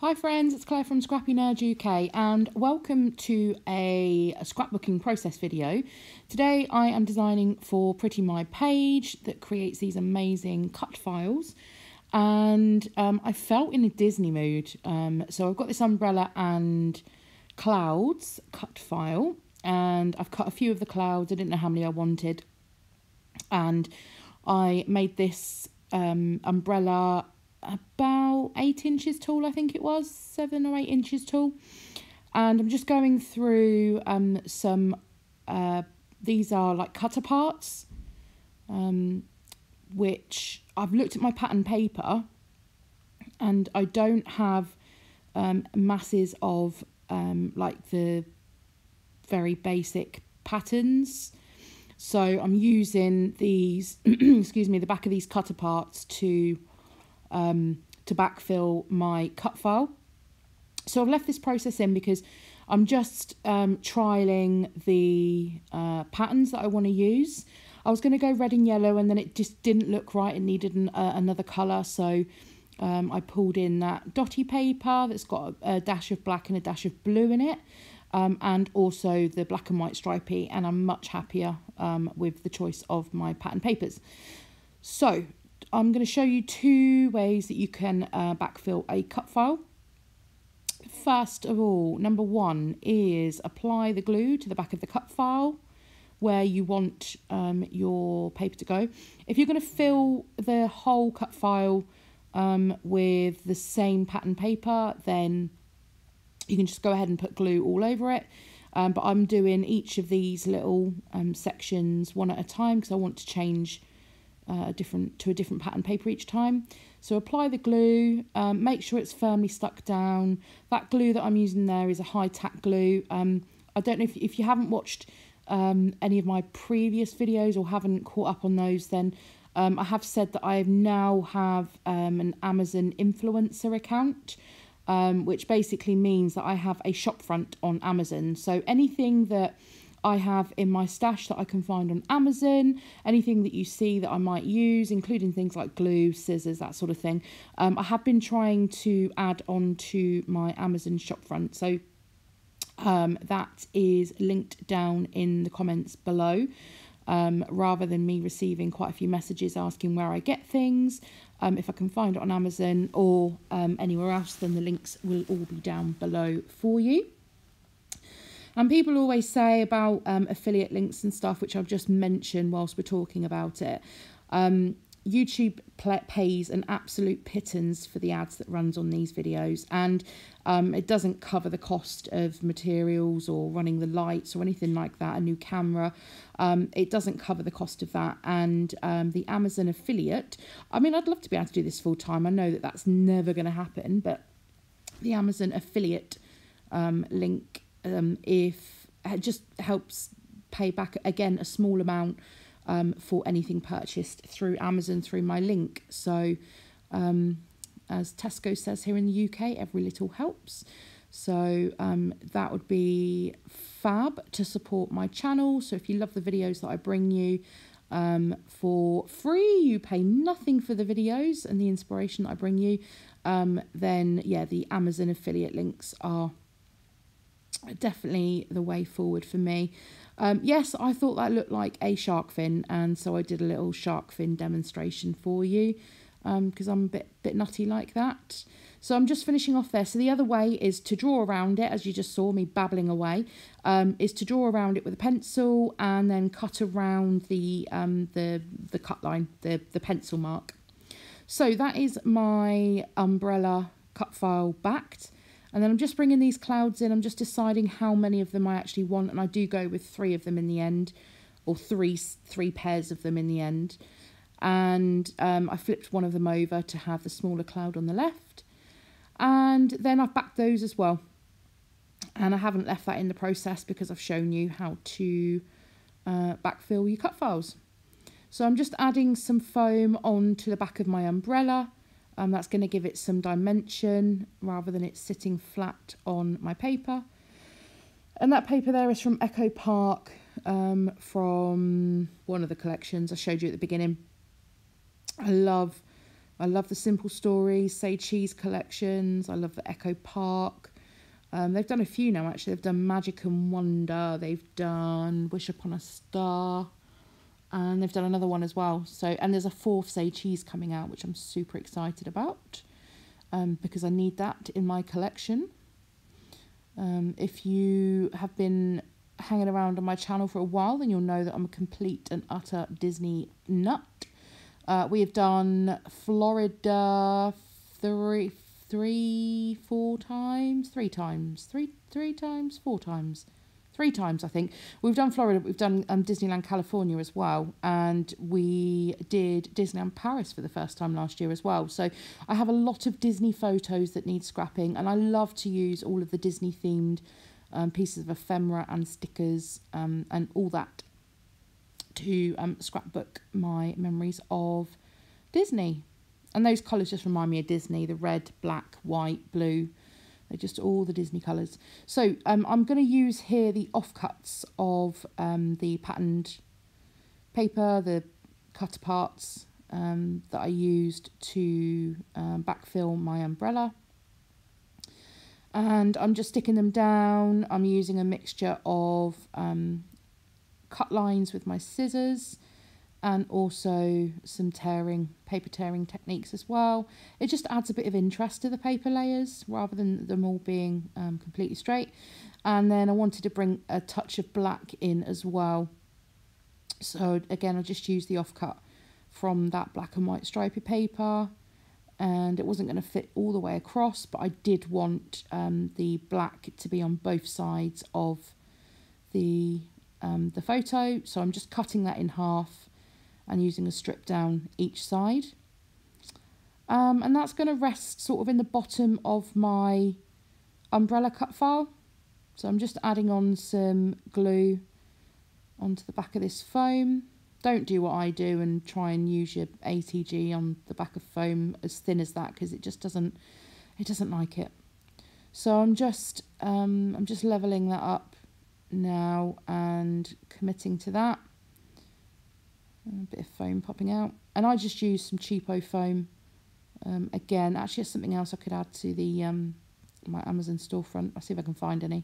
Hi friends, it's Claire from ScrappyNerdUK and welcome to a scrapbooking process video. Today I am designing for Pretty My page that creates these amazing cut files, and I felt in a Disney mood. So I've got this umbrella and clouds cut file, and I've cut a few of the clouds. I didn't know how many I wanted, and I made this umbrella about 8 inches tall, I think it was 7 or 8 inches tall. And I'm just going through some these are like cutter parts, which I've looked at my pattern paper and I don't have masses of like the very basic patterns, so I'm using these excuse me, the back of these cutter parts to backfill my cut file. So I've left this process in because I'm just trialing the patterns that I want to use. I was going to go red and yellow, and then it just didn't look right. It needed another colour, so I pulled in that dotty paper that's got a dash of black and a dash of blue in it, and also the black and white stripy, and I'm much happier with the choice of my pattern papers. So I'm going to show you 2 ways that you can backfill a cut file. First of all, number 1 is apply the glue to the back of the cut file where you want your paper to go. If you're going to fill the whole cut file with the same pattern paper, then you can just go ahead and put glue all over it. But I'm doing each of these little sections one at a time because I want to change a different pattern paper each time. So apply the glue, make sure it's firmly stuck down. That glue that I'm using there is a high tack glue. I don't know if you haven't watched any of my previous videos or haven't caught up on those, then I have said that I now have an Amazon influencer account, which basically means that I have a shop front on Amazon. So anything that I have in my stash that I can find on Amazon, anything that you see that I might use, including things like glue, scissors, that sort of thing, I have been trying to add on to my Amazon shopfront. So that is linked down in the comments below. Rather than me receiving quite a few messages asking where I get things, if I can find it on Amazon or anywhere else, then the links will all be down below for you. And people always say about affiliate links and stuff, which I've just mentioned whilst we're talking about it. YouTube pays an absolute pittance for the ads that runs on these videos, and it doesn't cover the cost of materials or running the lights or anything like that, a new camera. It doesn't cover the cost of that. And the Amazon affiliate, I mean, I'd love to be able to do this full time. I know that that's never going to happen, but the Amazon affiliate link, if it just helps pay back again a small amount for anything purchased through Amazon through my link. So as Tesco says here in the UK, every little helps. So that would be fab to support my channel. So if you love the videos that I bring you for free, you pay nothing for the videos and the inspiration that I bring you, then yeah, the Amazon affiliate links are definitely the way forward for me. Yes, I thought that looked like a shark fin, and so I did a little shark fin demonstration for you because I'm a bit nutty like that. So I'm just finishing off there. So the other way is to draw around it, as you just saw me babbling away, is to draw around it with a pencil and then cut around the cut line, the pencil mark. So that is my umbrella cut file backed. And then I'm just bringing these clouds in. I'm just deciding how many of them I actually want. And I do go with 3 of them in the end, or three pairs of them in the end. And I flipped one of them over to have the smaller cloud on the left. And then I've backed those as well. And I haven't left that in the process because I've shown you how to backfill your cut files. So I'm just adding some foam onto the back of my umbrella. That's going to give it some dimension rather than it sitting flat on my paper. And that paper there is from Echo Park, from one of the collections I showed you at the beginning. I love I love the Simple Stories, Say Cheese collections. I love the Echo Park. They've done a few now, actually. They've done Magic and Wonder. They've done Wish Upon a Star. And they've done another one as well. So, and there's a fourth Say Cheese coming out, which I'm super excited about, because I need that in my collection. If you have been hanging around on my channel for a while, then you'll know that I'm a complete and utter Disney nut. We have done Florida three times, I think. We've done Florida, we've done Disneyland California as well, and we did Disneyland Paris for the first time last year as well. So I have a lot of Disney photos that need scrapping, and I love to use all of the Disney themed pieces of ephemera and stickers and all that to scrapbook my memories of Disney. And those colours just remind me of Disney, the red, black, white, blue. They're just all the Disney colours. So I'm going to use here the offcuts of the patterned paper, the cut parts that I used to backfill my umbrella. And I'm just sticking them down. I'm using a mixture of cut lines with my scissors and also some paper tearing techniques as well. It just adds a bit of interest to the paper layers rather than them all being completely straight. And then I wanted to bring a touch of black in as well. So again, I just used the offcut from that black and white stripy paper, and it wasn't going to fit all the way across, but I did want the black to be on both sides of the photo. So I'm just cutting that in half and using a strip down each side. And that's going to rest sort of in the bottom of my umbrella cut file. So I'm just adding on some glue onto the back of this foam. Don't do what I do and try and use your ATG on the back of foam as thin as that, because it doesn't like it. So I'm just leveling that up now and committing to that. A bit of foam popping out, and I just use some cheapo foam. Again, actually, there's something else I could add to the my Amazon storefront. I'll see if I can find any.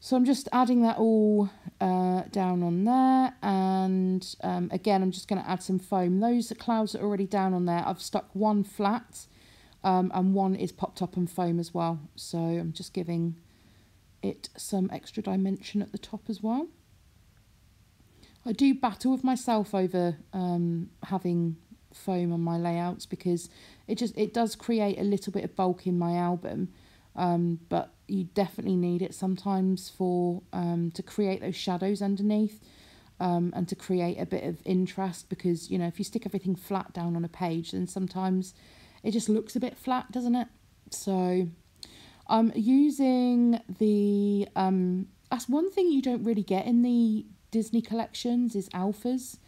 So I'm just adding that all down on there, and again, I'm just going to add some foam. Those clouds that are already down on there, I've stuck one flat, and one is popped up on foam as well. So I'm just giving it some extra dimension at the top as well. I do battle with myself over having foam on my layouts, because it does create a little bit of bulk in my album, but you definitely need it sometimes for to create those shadows underneath, and to create a bit of interest, because, you know, if you stick everything flat down on a page, then sometimes it just looks a bit flat, doesn't it? So I'm using the that's one thing you don't really get in the Disney collections is alphas.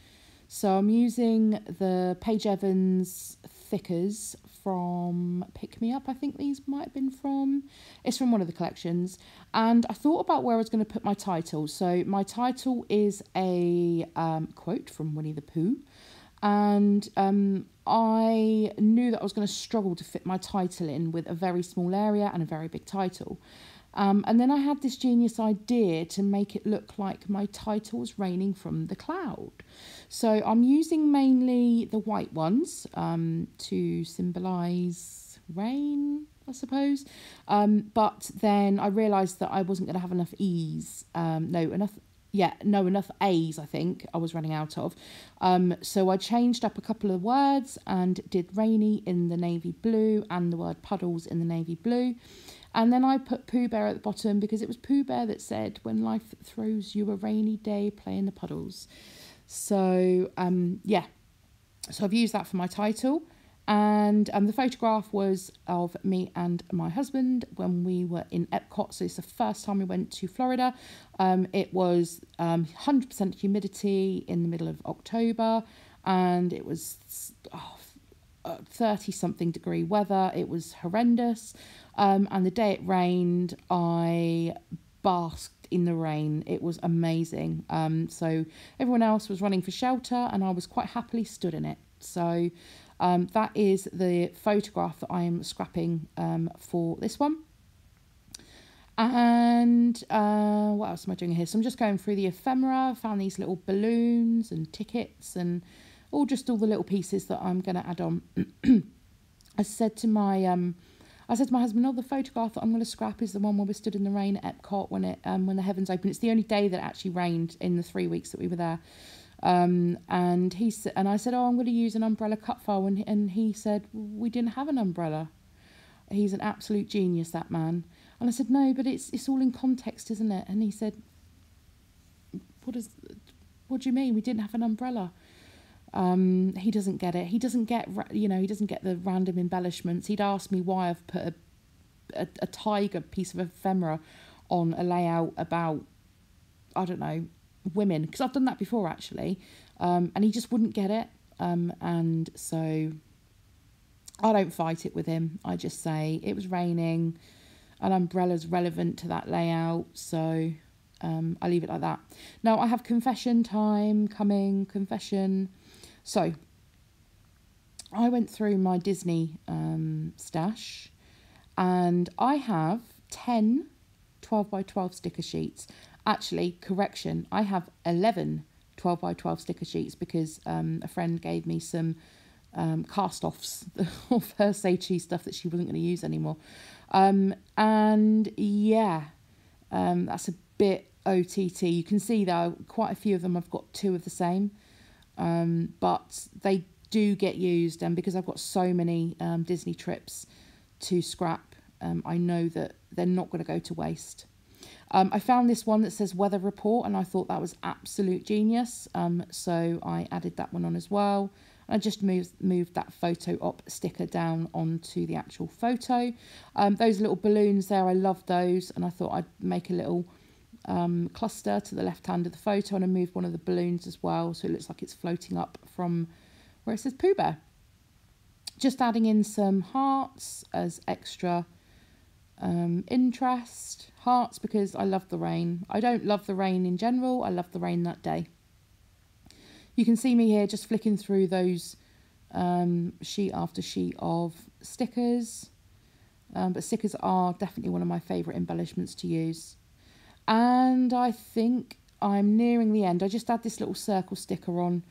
So I'm using the Paige Evans thickers from Pick Me Up. I think these might have been from, it's from one of the collections. And I thought about where I was going to put my title. So my title is a quote from Winnie the Pooh. And I knew that I was going to struggle to fit my title in with a very small area and a very big title. And then I had this genius idea to make it look like my title was raining from the cloud. So I'm using mainly the white ones to symbolise rain, I suppose. But then I realised that I wasn't going to have enough E's. Enough A's, I think I was running out of. So I changed up a couple of words and did rainy in the navy blue and the word puddles in the navy blue. And then I put Pooh Bear at the bottom, because it was Pooh Bear that said, "When life throws you a rainy day, play in the puddles." So, yeah. So I've used that for my title. And the photograph was of me and my husband when we were in Epcot. So it's the first time we went to Florida. It was 100% humidity in the middle of October. And it was 30-something degree weather. It was horrendous. And the day it rained, I basked in the rain. It was amazing. So everyone else was running for shelter, and I was quite happily stood in it. So That is the photograph that I am scrapping for this one. And what else am I doing here? So I'm just going through the ephemera, found these little balloons and tickets and all the little pieces that I'm going to add on. I said to my husband, oh, the photograph that I'm going to scrap is the one where we stood in the rain at Epcot when the heavens opened. It's the only day that it actually rained in the 3 weeks that we were there. And I said, oh, I'm going to use an umbrella cut file. And he said, we didn't have an umbrella. He's an absolute genius, that man. And I said, no, but it's all in context, isn't it? And he said, what do you mean? We didn't have an umbrella. He doesn't get it. He doesn't get the random embellishments. He'd asked me why I've put a tiger piece of ephemera on a layout about, I don't know, women, because I've done that before actually, and he just wouldn't get it, and so I don't fight it with him. I just say it was raining, an umbrella's relevant to that layout, so I leave it like that. Now I have confession time coming. So I went through my Disney stash, and I have 10 12x12 sticker sheets. Actually, correction, I have 11 12x12 sticker sheets because a friend gave me some cast-offs of her say cheese stuff that she wasn't going to use anymore. And yeah, that's a bit OTT. You can see though, quite a few of them I've got 2 of the same, but they do get used, and because I've got so many Disney trips to scrap, I know that they're not going to go to waste. I found this one that says weather report, and I thought that was absolute genius, so I added that one on as well. I just moved that photo op sticker down onto the actual photo. Those little balloons there, I love those, and I thought I'd make a little cluster to the left hand of the photo, and I moved one of the balloons as well, so it looks like it's floating up from where it says Pooh Bear. Just adding in some hearts as extra interest. Hearts because I love the rain. I don't love the rain in general, I love the rain that day. You can see me here just flicking through those sheet after sheet of stickers, but stickers are definitely one of my favourite embellishments to use. And I think I'm nearing the end. I just add this little circle sticker on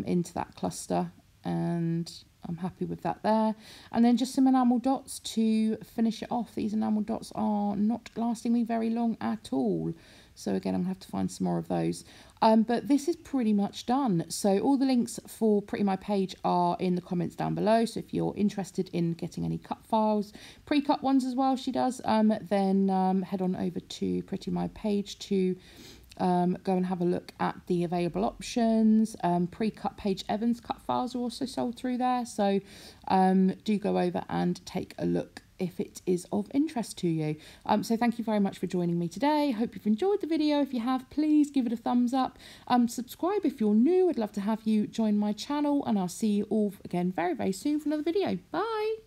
into that cluster, and I'm happy with that there. And then just some enamel dots to finish it off. These enamel dots are not lasting me very long at all, so again I'm going to have to find some more of those. But this is pretty much done. So all the links for Pretty My page are in the comments down below, so if you're interested in getting any cut files, pre-cut ones as well she does, then head on over to Pretty My page to go and have a look at the available options. Pre-cut Paige Evans cut files are also sold through there, so do go over and take a look if it is of interest to you. So thank you very much for joining me today. Hope you've enjoyed the video. If you have, please give it a thumbs up. Subscribe if you're new. I'd love to have you join my channel, and I'll see you all again very, very soon for another video. Bye.